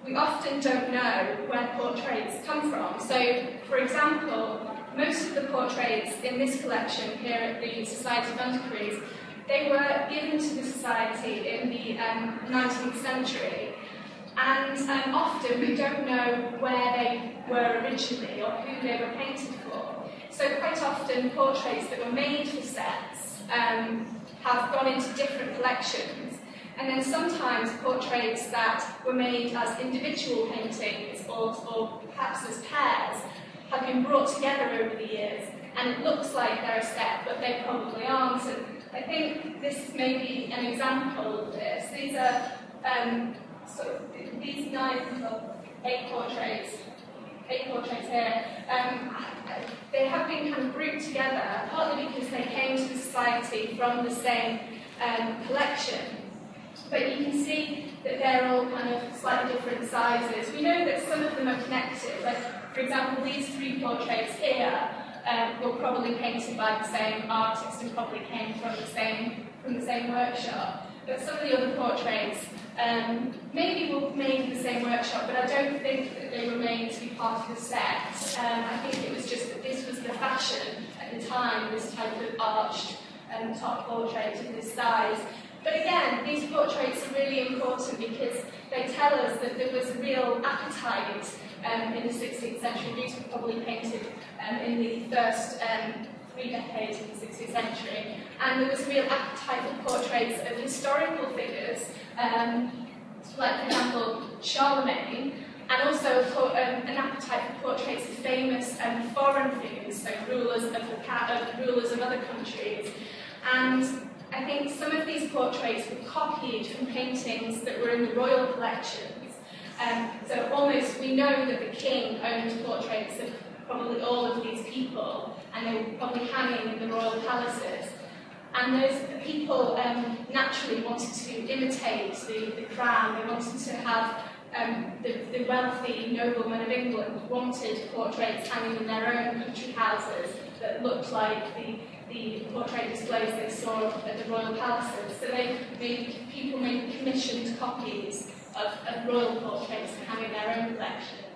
we often don't know where portraits come from. So, for example, most of the portraits in this collection here at the Society of Antiquaries, they were given to the Society in the 19th century, and often we don't know where they were originally or who they were painted for. So quite often portraits that were made for sets have gone into different collections, and then sometimes portraits that were made as individual paintings or perhaps as pairs have been brought together over the years, and it looks like they're a set, but they probably aren't. And I think this may be an example of this. These are these 8 portraits here. They have been kind of grouped together, partly because they came to the Society from the same collection. But you can see that they're all kind of slightly different sizes. We know that some of them are connected. Like, for example, these 3 portraits here were probably painted by the same artist and probably came from the same workshop. But some of the other portraits maybe were made in the same workshop, but I don't think that they were made to be part of the set. I think it was just that this was the fashion at the time, this type of arched top portrait of this size. But again, these portraits are really important because they tell us that there was a real appetite in the 16th century. These were probably painted in the first 3 decades of the 16th century. And there was a real appetite for portraits of historical figures, like, for example, Charlemagne, and also an appetite for portraits of famous foreign figures, so rulers of other countries. And I think some of these portraits were copied from paintings that were in the royal collections. So almost we know that the king owned portraits of probably all of these people, and they were probably hanging in the royal palaces. And those people naturally wanted to imitate the crown. They wanted to have the wealthy noblemen of England wanted portraits hanging in their own country houses that looked like the portrait displays they saw at the royal palaces. So people made commissioned copies of royal portraits to hang in their own collections.